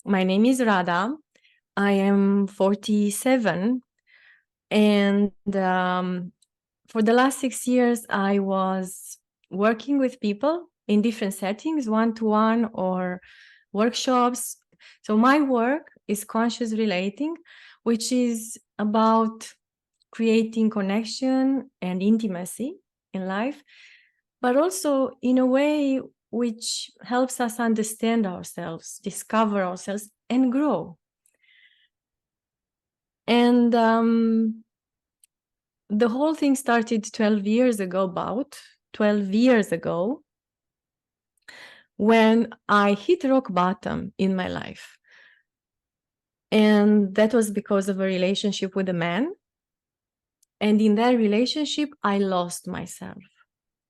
My name is Rada. I am 47, and for the last 6 years, I was working with people in different settings, one-to-one or workshops. So my work is conscious relating, which is about creating connection and intimacy in life, but also in a way which helps us understand ourselves, discover ourselves, and grow. And the whole thing started 12 years ago, about 12 years ago, when I hit rock bottom in my life. And that was because of a relationship with a man. And in that relationship, I lost myself.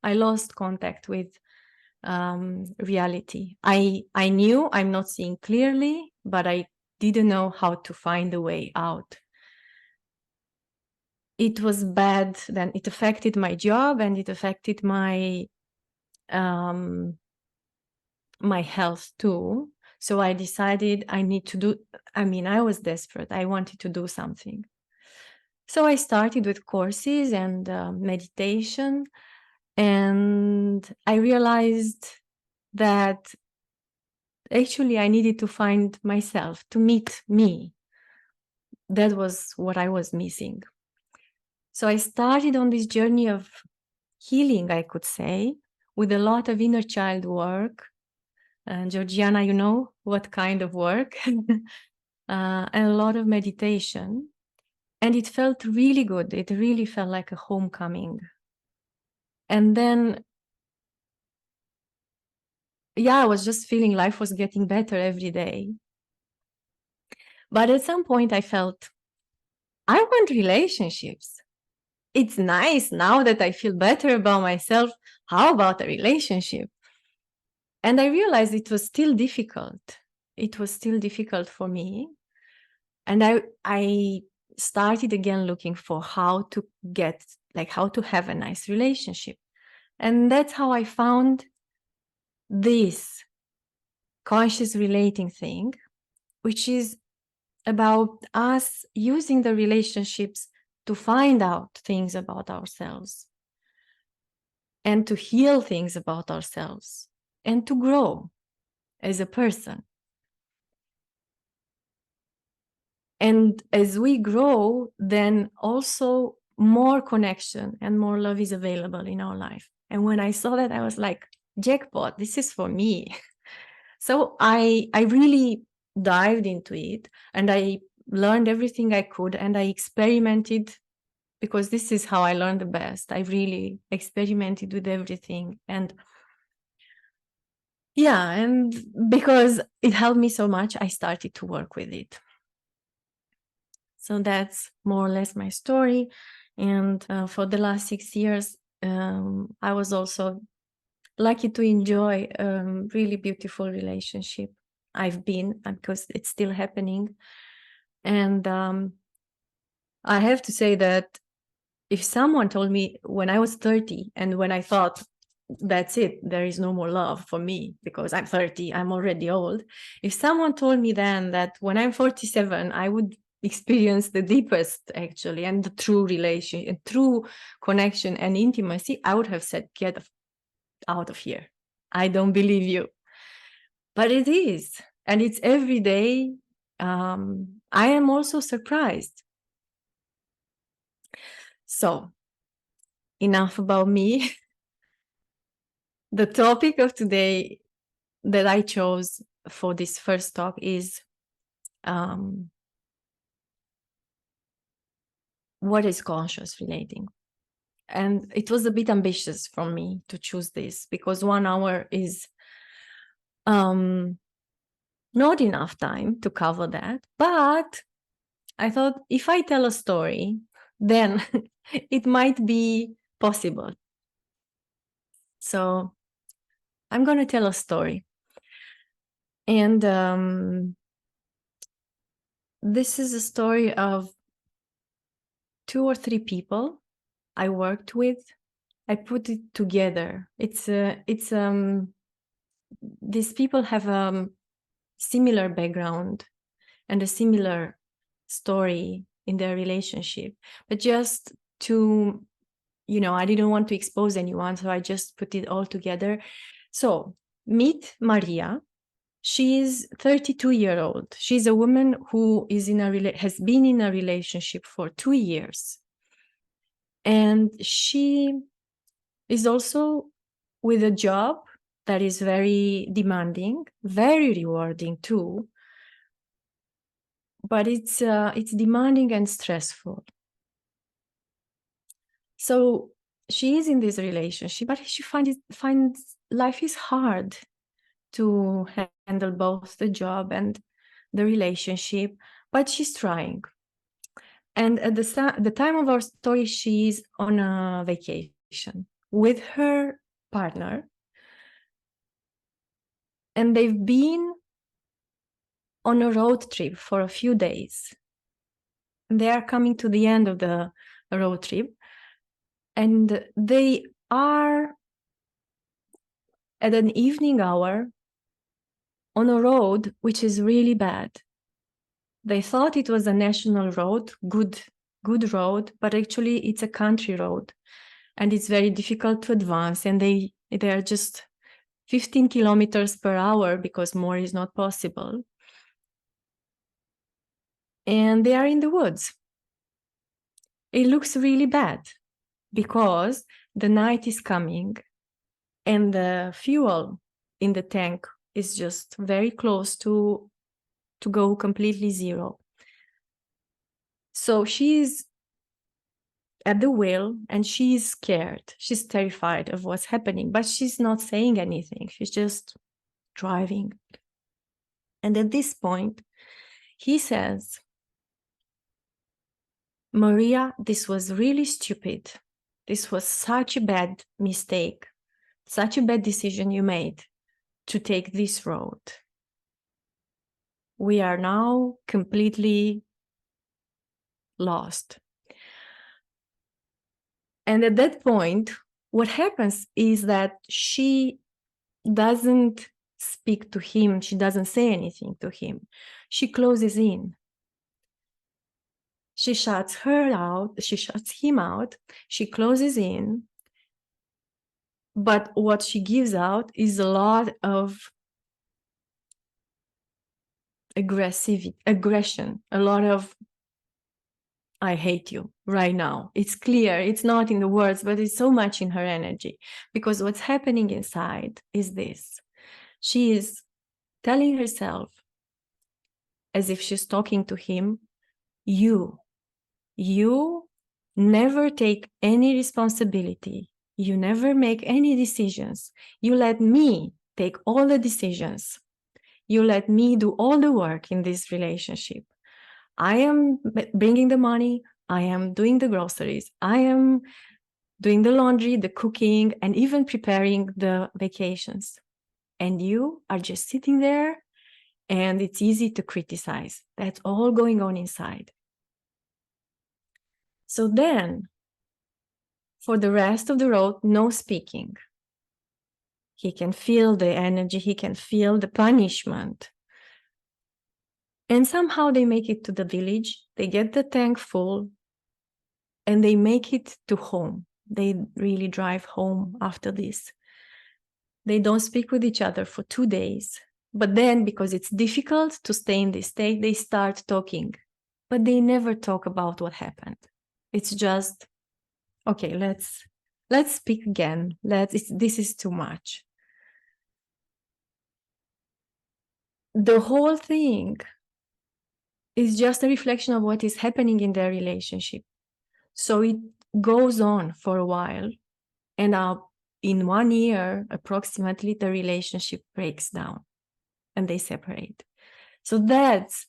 I lost contact with reality. I knew I'm not seeing clearly, but I didn't know how to find a way out. It was bad. Then it affected my job and it affected my my health too. So I decided I need to do, I was desperate. I wanted to do something. So I started with courses and meditation, and I realized that actually I needed to find myself, to meet me. That was what I was missing. So I started on this journey of healing, I could say, with a lot of inner child work. And Georgiana, you know what kind of work, and a lot of meditation. And it felt really good. It really felt like a homecoming. And then, I was just feeling life was getting better every day. But at some point I felt, I want relationships. It's nice now that I feel better about myself. How about a relationship? And I realized it was still difficult. It was still difficult for me. And I started again looking for how to get, how to have a nice relationship. And that's how I found this conscious relating thing, which is about us using the relationships to find out things about ourselves and to heal things about ourselves and to grow as a person. And as we grow, then also more connection and more love is available in our life. And when I saw that, I was like, jackpot, this is for me. So I really dived into it, and I learned everything I could, and I experimented, because this is how I learned the best. I really experimented with everything. And and because it helped me so much, I started to work with it. So that's more or less my story. And for the last 6 years, I was also lucky to enjoy a really beautiful relationship I've been, because it's still happening. And I have to say that if someone told me when I was 30, and when I thought, that's it, there is no more love for me because I'm 30, I'm already old. If someone told me then that when I'm 47, I would experience the deepest, actually, and the true relation, and true connection and intimacy, I would have said, get out of here. I don't believe you. But it is, and it's every day. I am also surprised. So, enough about me. The topic of today that I chose for this first talk is what is conscious relating? And it was a bit ambitious for me to choose this, because 1 hour is not enough time to cover that. But I thought, if I tell a story, then it might be possible. So I'm going to tell a story. And this is a story of 2 or 3 people I worked with. I put it together. These people have similar background and a similar story in their relationship. But just to, I didn't want to expose anyone, so I just put it all together. So meet Maria. She's 32-year-old. She's a woman who has been in a relationship for 2 years. And she is also with a job that is very demanding, very rewarding too. But it's demanding and stressful. So she is in this relationship, but she finds life is hard to handle both the job and the relationship, but she's trying. And at the time of our story, she's on a vacation with her partner. And they've been on a road trip for a few days. They are coming to the end of the road trip. And they are at an evening hour on a road which is really bad. They thought it was a national road, good road, but actually it's a country road. And it's very difficult to advance. And they are just 15 kilometers per hour because more is not possible. And they are in the woods. It looks really bad because the night is coming and the fuel in the tank is just very close to go completely zero. So she's at the wheel and she's scared. She's terrified of what's happening, but she's not saying anything. She's just driving. And at this point, he says, Maria, this was really stupid. This was such a bad mistake, such a bad decision you made to take this road. We are now completely lost. And at that point, what happens is that she doesn't speak to him. She doesn't say anything to him. She closes in. She shuts her out. She shuts him out. She closes in. But what she gives out is a lot of aggression, a lot of I hate you right now. It's clear, it's not in the words, but it's so much in her energy. Because what's happening inside is this. She is telling herself, as if she's talking to him, you never take any responsibility. You never make any decisions. You let me take all the decisions. You let me do all the work in this relationship. I am bringing the money, I am doing the groceries, I am doing the laundry, the cooking, and even preparing the vacations. And you are just sitting there, and it's easy to criticize. That's all going on inside. So then, for the rest of the road, no speaking. He can feel the energy, he can feel the punishment. And somehow they make it to the village, they get the tank full, and they make it to home. They really drive home after this. They don't speak with each other for 2 days. But then, because it's difficult to stay in this state, they start talking. But they never talk about what happened. It's just, okay, let's speak again. This is too much. The whole thing is just a reflection of what is happening in their relationship. So it goes on for a while, and in 1 year, approximately, the relationship breaks down and they separate. So that's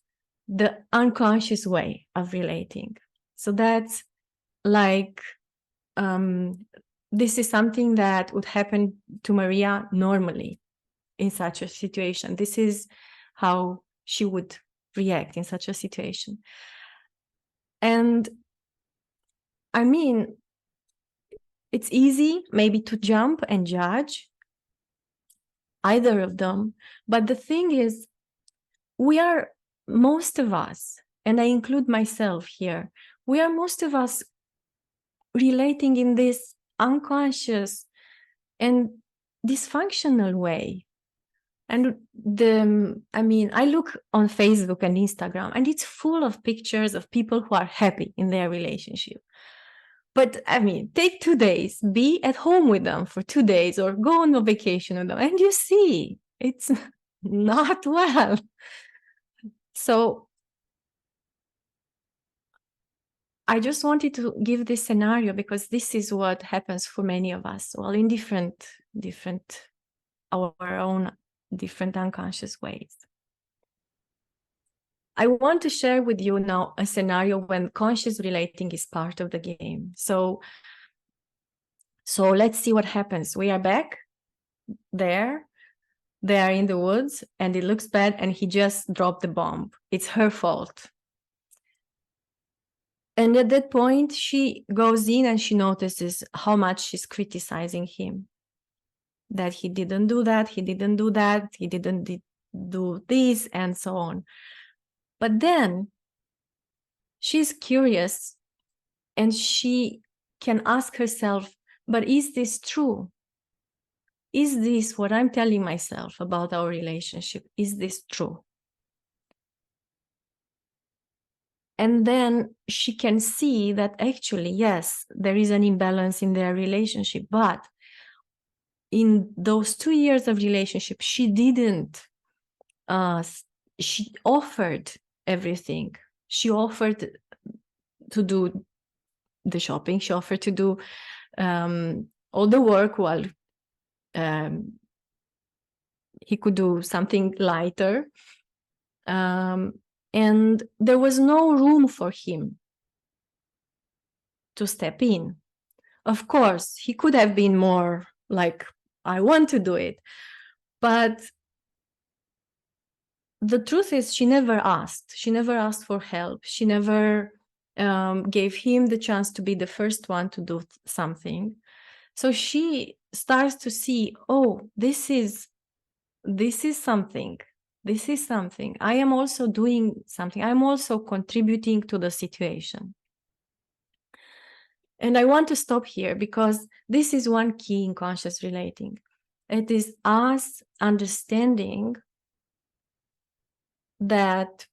the unconscious way of relating. So that's like, this is something that would happen to Maria normally in such a situation. This is how she would react in such a situation. And I mean, it's easy maybe to jump and judge either of them. But the thing is, we are, most of us, and I include myself here, we are most of us relating in this unconscious and dysfunctional way. And I look on Facebook and Instagram, and it's full of pictures of people who are happy in their relationship. But take 2 days, be at home with them for 2 days, or go on a vacation with them, and you see it's not well. So I just wanted to give this scenario because this is what happens for many of us, well, in different our own different unconscious ways. I want to share with you now a scenario when conscious relating is part of the game. So let's see what happens. We are back there. They are in the woods and it looks bad and he just dropped the bomb. It's her fault. And at that point, she goes in and she notices how much she's criticizing him. That he didn't do that, he didn't do that, he didn't do this, and so on. But then she's curious and she can ask herself, but is this true? Is this what I'm telling myself about our relationship? Is this true? And then she can see that actually, yes, there is an imbalance in their relationship. But in those 2 years of relationship, she didn't, she offered everything. She offered to do the shopping. She offered to do all the work while he could do something lighter. And there was no room for him to step in. Of course, he could have been more like, I want to do it. But the truth is, she never asked. She never asked for help. She never gave him the chance to be the first one to do something. So she starts to see, oh, this is something. This is something. I am also doing something. I'm also contributing to the situation. And I want to stop here because this is one key in conscious relating. It is us understanding that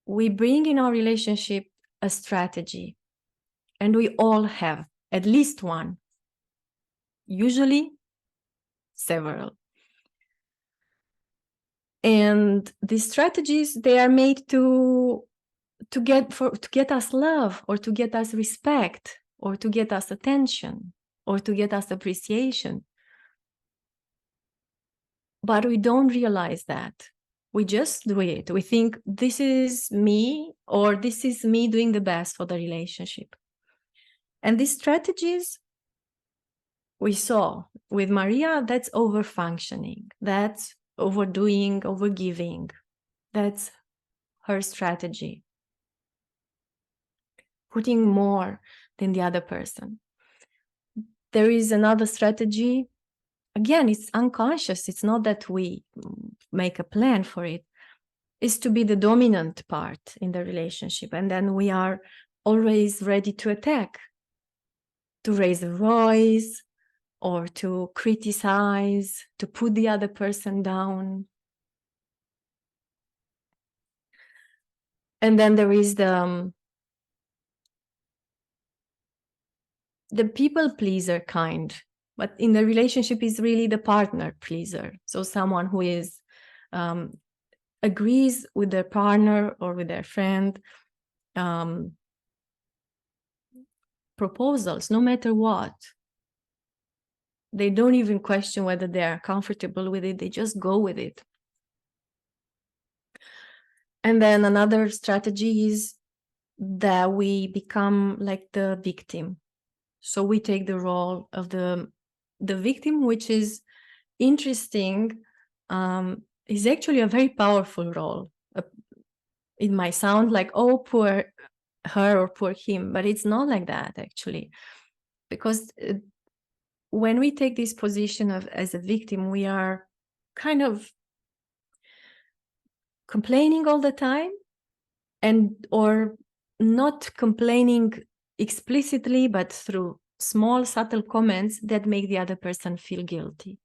we bring in our relationship a strategy, and we all have at least one, usually several. And these strategies, they are made to get us love, or to get us respect, or to get us attention, or to get us appreciation. But we don't realize that. We just do it. We think this is me, or this is me doing the best for the relationship. And these strategies we saw with Maria, that's over-functioning. That's overdoing, overgiving. That's her strategy. Putting more than the other person. There is another strategy. Again, it's unconscious. It's not that we make a plan for it. It's to be the dominant part in the relationship. And then we are always ready to attack, to raise a voice, or to criticize, to put the other person down. And then there is the people pleaser kind, but in the relationship is really the partner pleaser. So someone who is agrees with their partner or with their friend proposals, no matter what. They don't even question whether they are comfortable with it. They just go with it. And then another strategy is that we become like the victim. So we take the role of the victim, which is interesting. Is actually a very powerful role. It might sound like, oh, poor her or poor him, but it's not like that actually. Because when we take this position as a victim, we are kind of complaining all the time, or not complaining explicitly, but through small, subtle comments that make the other person feel guilty.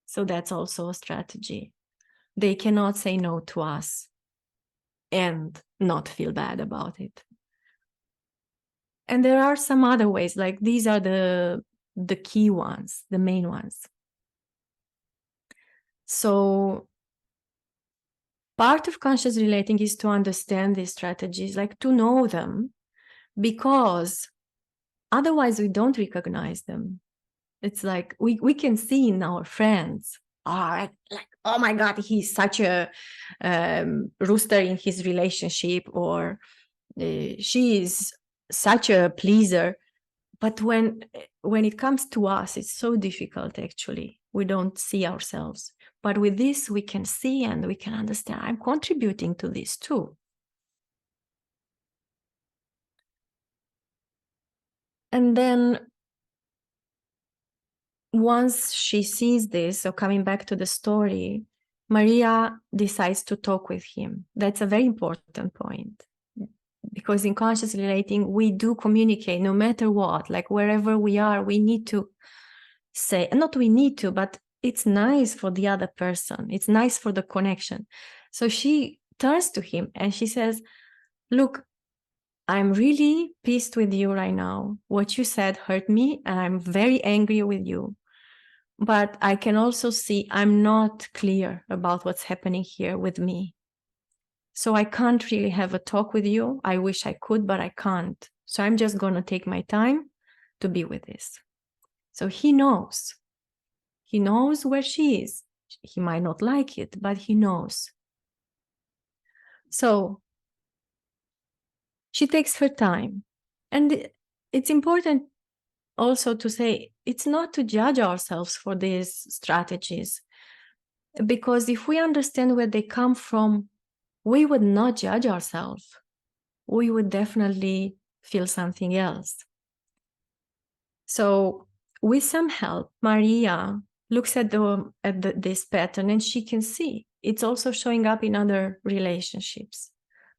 So that's also a strategy. They cannot say no to us and not feel bad about it. And there are some other ways, like these are the key ones, the main ones. So part of conscious relating is to understand these strategies, like to know them, because otherwise we don't recognize them. It's like we can see in our friends, like, oh my God, he's such a rooster in his relationship, or she is such a pleaser. But when it comes to us, it's so difficult, actually. We don't see ourselves. But with this, we can see and we can understand, I'm contributing to this too. And then once she sees this, so coming back to the story, Maria decides to talk with him. That's a very important point. Because in conscious relating, we do communicate no matter what, like wherever we are, we need to say, not we need to, but it's nice for the other person. It's nice for the connection. So she turns to him and she says, look, I'm really pissed with you right now. What you said hurt me and I'm very angry with you. But I can also see I'm not clear about what's happening here with me. So I can't really have a talk with you. I wish I could, but I can't. So I'm just going to take my time to be with this. So he knows. He knows where she is. He might not like it, but he knows. So she takes her time. And it's important also to say, it's not to judge ourselves for these strategies. Because if we understand where they come from, we would not judge ourselves. We would definitely feel something else. So with some help, Maria looks at this pattern and she can see it's also showing up in other relationships.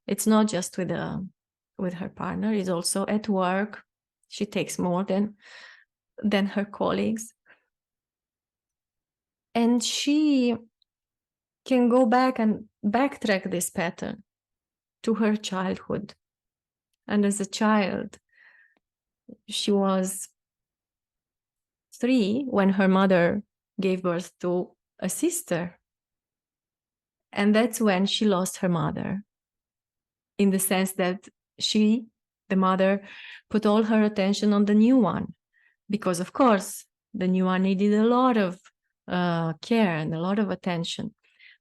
It's not just with her partner, it's also at work. She takes more than her colleagues. And she can go back and backtrack this pattern to her childhood. And as a child, she was 3 when her mother gave birth to a sister. And that's when she lost her mother, in the sense that she, the mother, put all her attention on the new one, because of course the new one needed a lot of care and a lot of attention.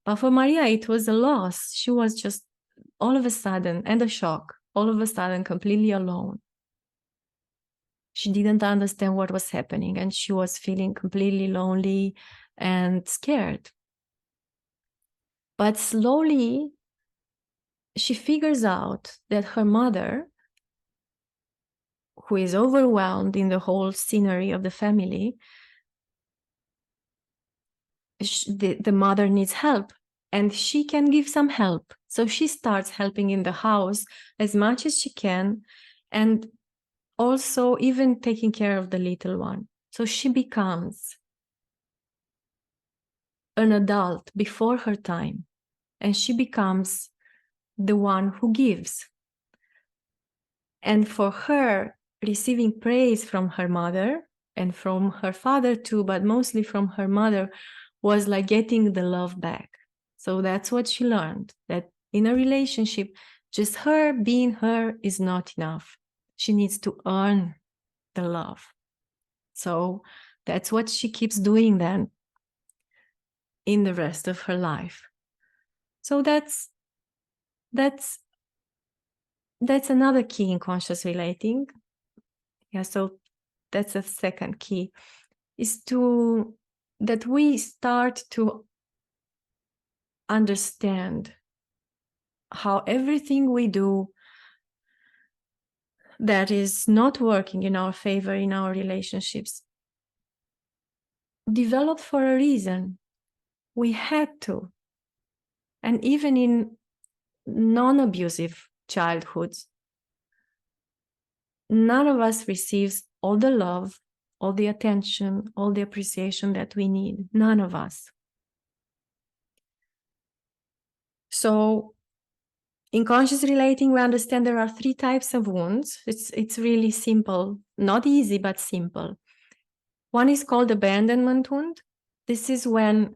But for Maria, it was a loss. She was just all of a sudden, and a shock, all of a sudden completely alone. She didn't understand what was happening, and she was feeling completely lonely and scared. But slowly, she figures out that her mother, who is overwhelmed in the whole scenery of the family, the mother needs help, and she can give some help. So she starts helping in the house as much as she can, and also even taking care of the little one. So she becomes an adult before her time, and she becomes the one who gives. And for her, receiving praise from her mother and from her father too, but mostly from her mother, was like getting the love back. So that's what she learned, that in a relationship, just her being her is not enough. She needs to earn the love. So that's what she keeps doing then in the rest of her life. So that's another key in conscious relating. Yeah, so that's a second key, is that we start to understand how everything we do that is not working in our favor in our relationships developed for a reason. We had to. And even in non-abusive childhoods, none of us receives all the love, all the attention, all the appreciation that we need. None of us. So in conscious relating, we understand there are 3 types of wounds. It's really simple, not easy, but simple. One is called abandonment wound. This is when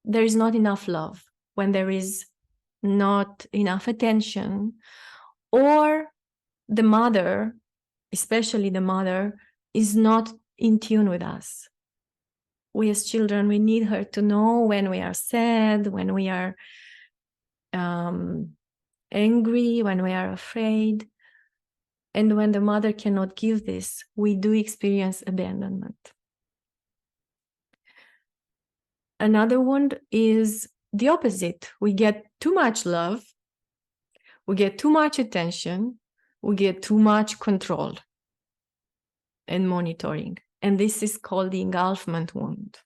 there is not enough love, when there is not enough attention, or the mother, especially the mother, is not in tune with us. We as children, we need her to know when we are sad, when we are angry, when we are afraid. And when the mother cannot give this, we do experience abandonment. Another wound is the opposite. We get too much love, we get too much attention, we get too much control and monitoring. And this is called the engulfment wound.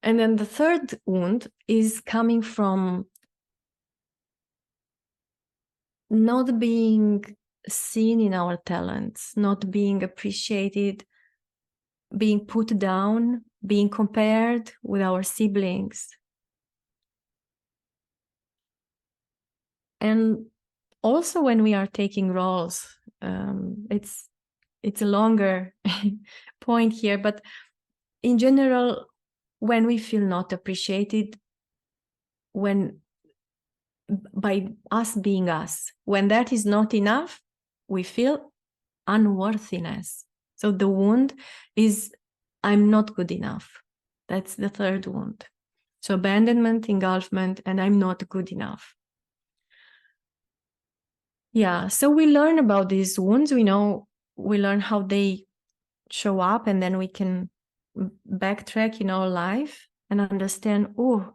And then the third wound is coming from not being seen in our talents, not being appreciated, being put down, being compared with our siblings. And also when we are taking roles, it's a longer point here, but in general, when we feel not appreciated, when by us being us, when that is not enough, we feel unworthiness. So the wound is, I'm not good enough. That's the third wound. So abandonment, engulfment, and I'm not good enough. Yeah, so we learn about these wounds. We learn how they show up, and then we can backtrack in our life and understand, oh,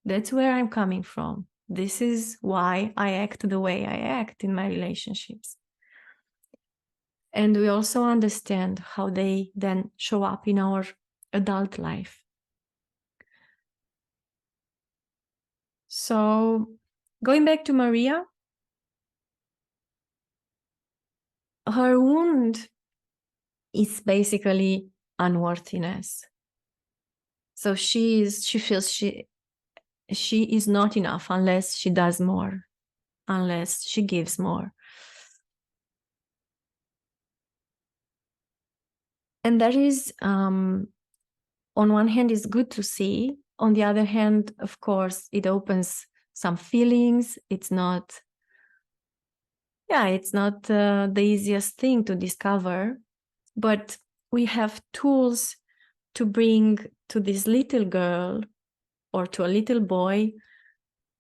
that's where I'm coming from. This is why I act the way I act in my relationships. And we also understand how they then show up in our adult life. So going back to Maria, her wound is basically unworthiness. So she feels she is not enough unless she does more, unless she gives more. And that is, on one hand, is good to see. On the other hand, of course, it opens some feelings. It's not the easiest thing to discover, but we have tools to bring to this little girl or to a little boy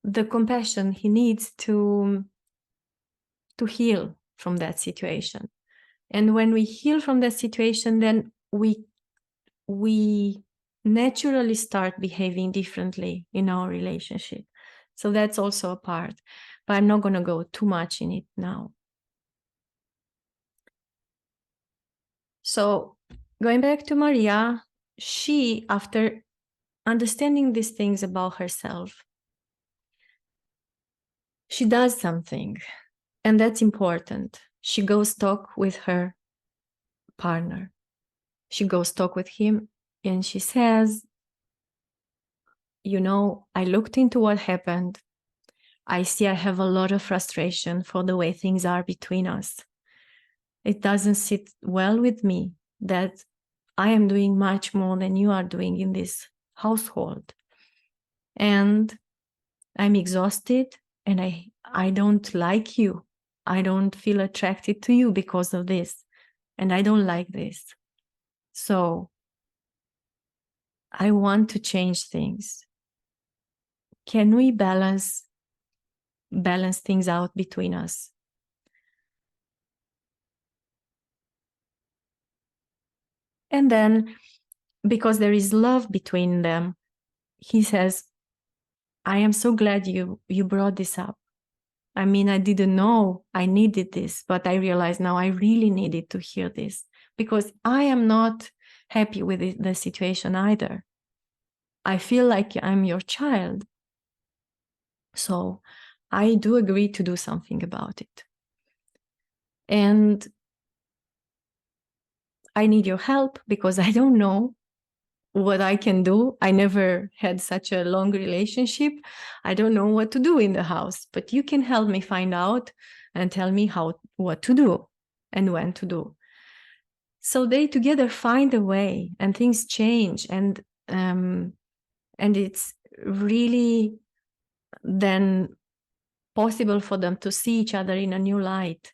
the compassion he needs to heal from that situation. And when we heal from that situation, then we naturally start behaving differently in our relationship. So that's also a part, but I'm not going to go too much in it now. So going back to Maria, she, after understanding these things about herself, she does something, and that's important. She goes talk with her partner. She goes talk with him, and she says, I looked into what happened. I see I have a lot of frustration for the way things are between us. It doesn't sit well with me that I am doing much more than you are doing in this household. And I'm exhausted, and I don't like you. I don't feel attracted to you because of this. And I don't like this. So I want to change things. Can we balance things out between us? And then, because there is love between them, he says, I am so glad you brought this up. I mean, I didn't know I needed this, but I realize now I really needed to hear this, because I am not happy with the situation either. I feel like I'm your child. So I do agree to do something about it. And I need your help because I don't know what I can do. I never had such a long relationship. I don't know what to do in the house, but you can help me find out and tell me what to do and when to do. So they together find a way, and things change, and it's really then possible for them to see each other in a new light.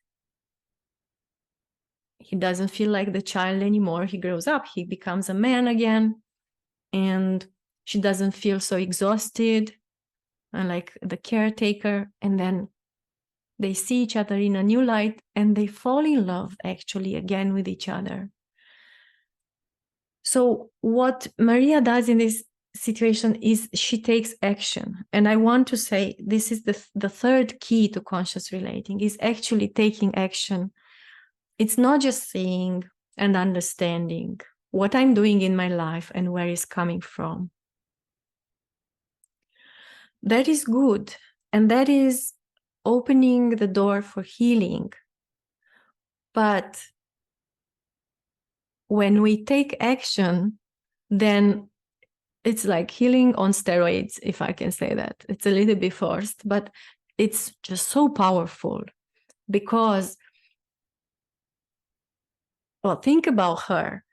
He doesn't feel like the child anymore. He grows up, he becomes a man again, and she doesn't feel so exhausted and like the caretaker. And then they see each other in a new light, and they fall in love actually again with each other. So what Maria does in this situation is she takes action. And I want to say this is the third key to conscious relating, is actually taking action. It's not just seeing and understanding what I'm doing in my life and where it's coming from. That is good, and that is opening the door for healing. But when we take action, then it's like healing on steroids, if I can say that. It's a little bit forced, but it's just so powerful because, well, think about her.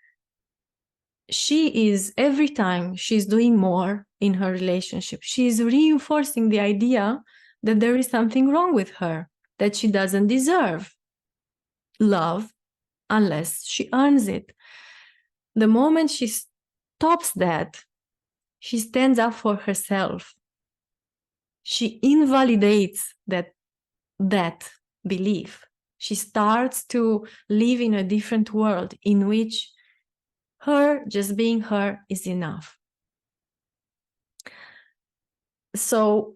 She is, every time she's doing more in her relationship, she's reinforcing the idea that there is something wrong with her, that she doesn't deserve love unless she earns it. The moment she stops that, she stands up for herself. She invalidates that belief. She starts to live in a different world in which her just being her is enough. So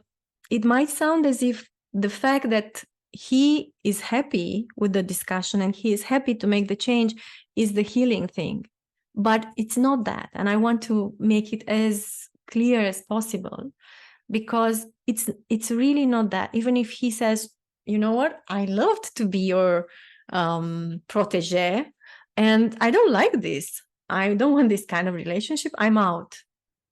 it might sound as if the fact that he is happy with the discussion and he is happy to make the change is the healing thing, but it's not that. And I want to make it as clear as possible, because it's really not that. Even if he says, you know what, I loved to be your protege, and I don't like this, I don't want this kind of relationship, I'm out.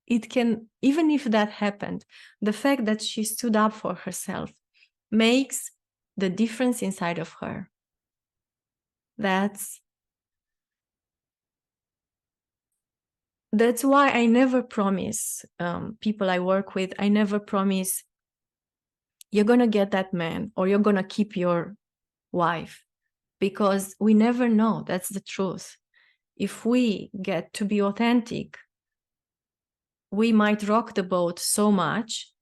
It can, even if that happened, the fact that she stood up for herself makes the difference inside of her. That's why I never promise people I work with, I never promise you're going to get that man or you're going to keep your wife, because we never know. That's the truth. If we get to be authentic, we might rock the boat so much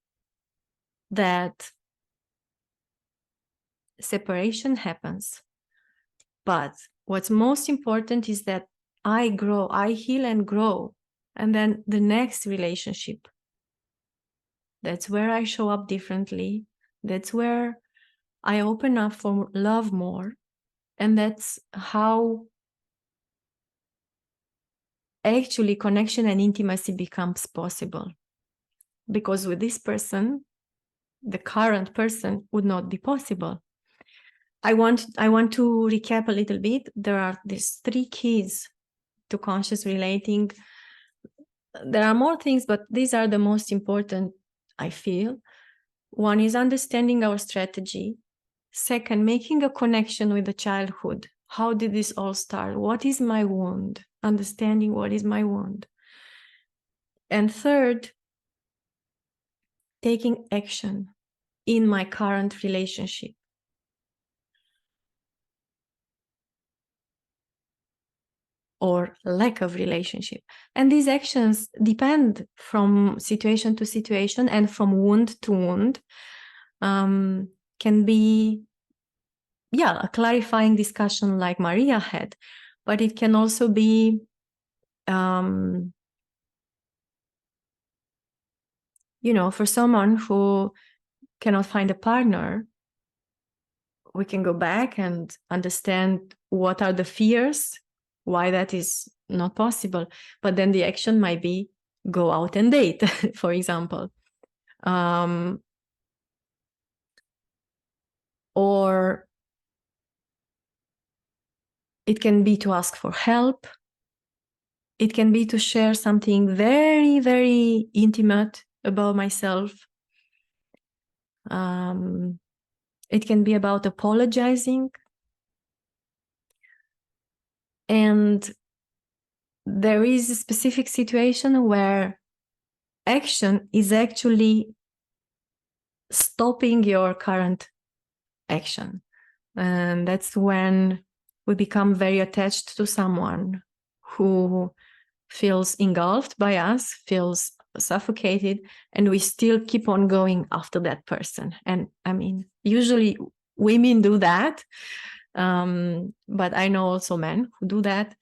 that separation happens. But what's most important is that I grow, I heal and grow. And then the next relationship, that's where I show up differently. That's where I open up for love more. And that's how actually connection and intimacy becomes possible. Because with this person, the current person, would not be possible. I want to recap a little bit. There are these 3 keys to conscious relating. There are more things, but these are the most important, I feel. One is understanding our strategy. Second, making a connection with the childhood. How did this all start? What is my wound? Understanding what is my wound. And third, taking action in my current relationship. Or lack of relationship. And these actions depend from situation to situation and from wound to wound. Can be, a clarifying discussion like Maria had, but it can also be for someone who cannot find a partner, we can go back and understand what are the fears, why that is not possible. But then the action might be go out and date, for example. Or it can be to ask for help. It can be to share something very, very intimate about myself. It can be about apologizing. And there is a specific situation where action is actually stopping your current action. And that's when we become very attached to someone who feels engulfed by us, feels suffocated, and we still keep on going after that person. And I mean, usually women do that, but I know also men who do that.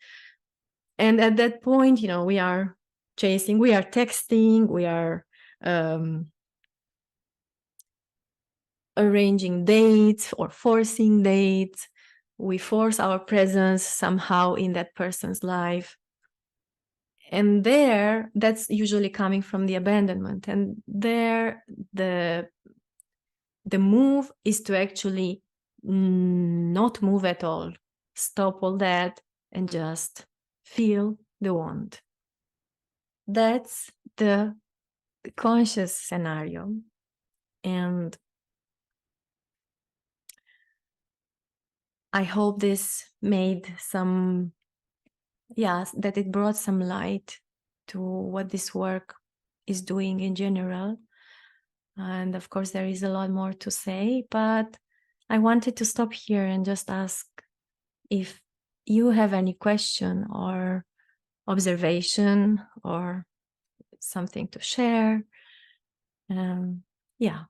And at that point, we are chasing, we are texting, we are arranging dates or forcing dates. We force our presence somehow in that person's life. And there, that's usually coming from the abandonment. And there, the move is to actually not move at all, stop all that, and just feel the want. That's the conscious scenario. And I hope this made some, that it brought some light to what this work is doing in general. And of course, there is a lot more to say, but I wanted to stop here and just ask if you have any question or observation or something to share. Yeah.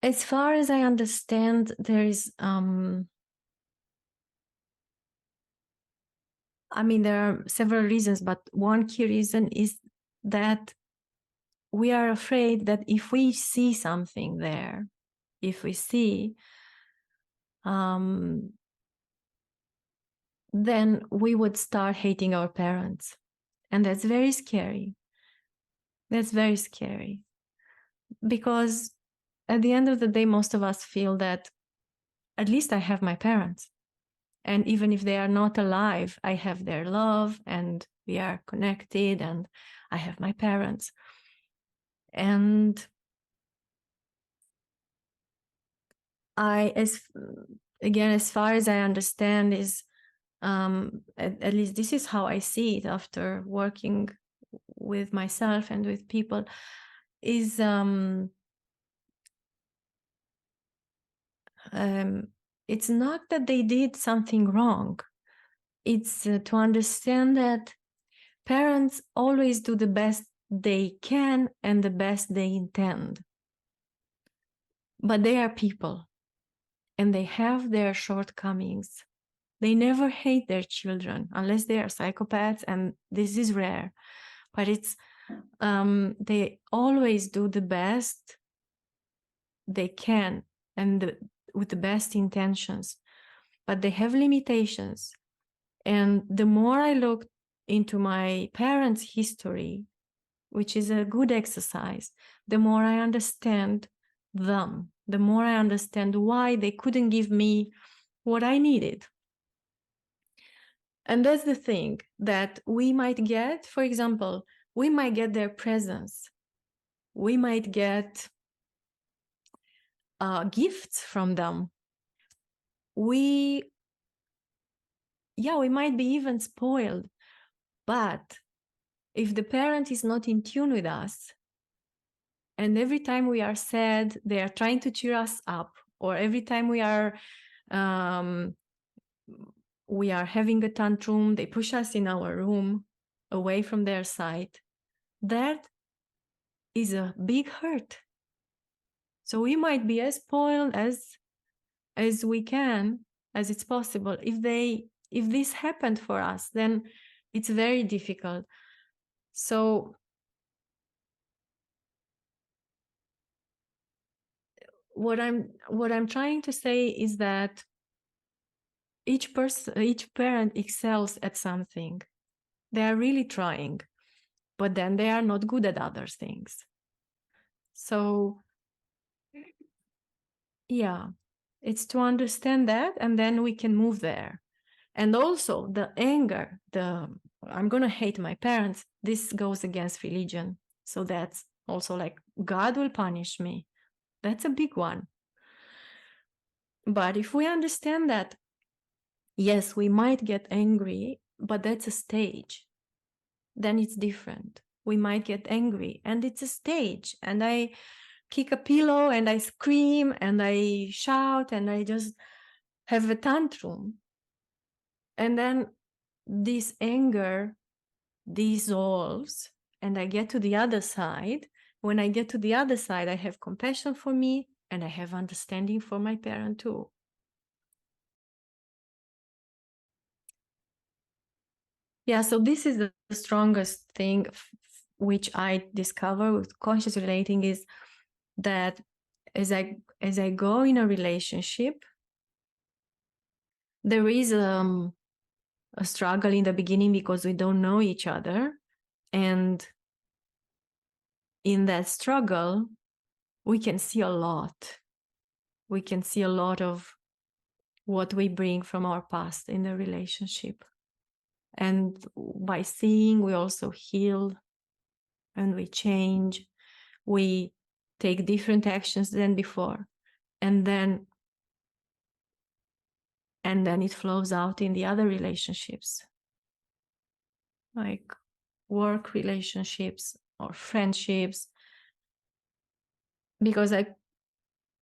As far as I understand, there is, there are several reasons, but one key reason is that we are afraid that if we see something there, if we see, then we would start hating our parents. And that's very scary. That's very scary. Because at the end of the day, most of us feel that at least I have my parents. And even if they are not alive, I have their love and we are connected and I have my parents. And as far as I understand, is at least this is how I see it after working with myself and with people, is it's not that they did something wrong. It's to understand that parents always do the best they can and the best they intend. But they are people and they have their shortcomings. They never hate their children unless they are psychopaths, and this is rare. But it's they always do the best they can and with the best intentions, but they have limitations. And the more I look into my parents' history, which is a good exercise, the more I understand them, the more I understand why they couldn't give me what I needed. And that's the thing, that we might get, for example, we might get their presence. We might get gifts from them. We might be even spoiled. But if the parent is not in tune with us, and every time we are sad, they are trying to cheer us up, or every time we are having a tantrum, they push us in our room away from their sight, that is a big hurt. So we might be as spoiled as we can, as it's possible. If this happened for us, then it's very difficult. So what I'm trying to say is that each parent excels at something. They are really trying, but then they are not good at other things. So yeah, it's to understand that, and then we can move there. And also the anger, I'm going to hate my parents, this goes against religion. So that's also like, God will punish me. That's a big one. But if we understand that, yes, we might get angry, but that's a stage, then it's different. We might get angry and it's a stage, and I kick a pillow and I scream and I shout and I just have a tantrum. And then this anger dissolves and I get to the other side. When I get to the other side, I have compassion for me and I have understanding for my parent too. Yeah, so this is the strongest thing which I discover with conscious relating, is that as I go in a relationship, there is a struggle in the beginning because we don't know each other. And in that struggle, we can see a lot. We can see a lot of what we bring from our past in the relationship. And by seeing, we also heal and we change. We take different actions than before. And then it flows out in the other relationships, like work relationships or friendships. Because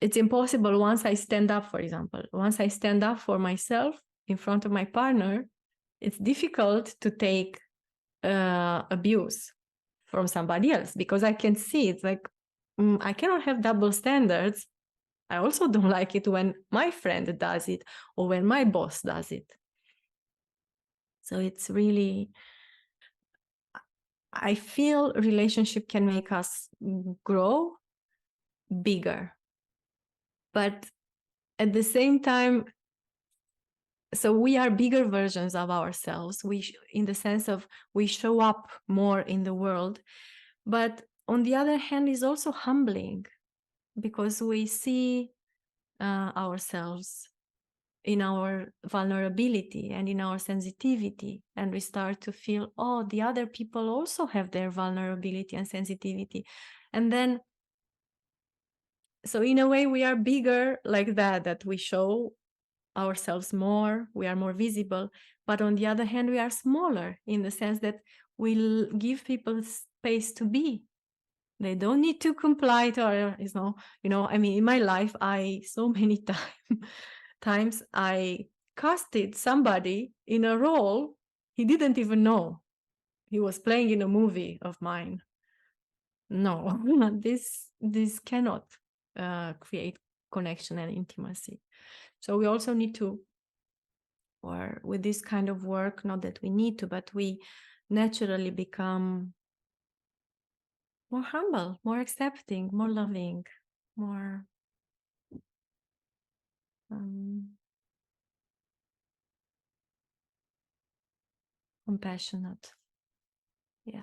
it's impossible once I stand up, for example, once I stand up for myself in front of my partner, it's difficult to take abuse from somebody else, because I can see it's like, I cannot have double standards. I also don't like it when my friend does it or when my boss does it. So it's really, I feel relationship can make us grow bigger. But at the same time, so we are bigger versions of ourselves. In the sense of we show up more in the world. But on the other hand, is also humbling, because we see ourselves in our vulnerability and in our sensitivity, and we start to feel, oh, the other people also have their vulnerability and sensitivity. And then, so in a way, we are bigger like that we show ourselves more, we are more visible. But on the other hand, we are smaller in the sense that we'll give people space to be. They don't need to comply to our, I mean, in my life, so many times I casted somebody in a role he didn't even know he was playing in a movie of mine. No, this cannot create connection and intimacy. So we also need to, or with this kind of work, not that we need to, but we naturally become more humble, more accepting, more loving, more compassionate. Yeah.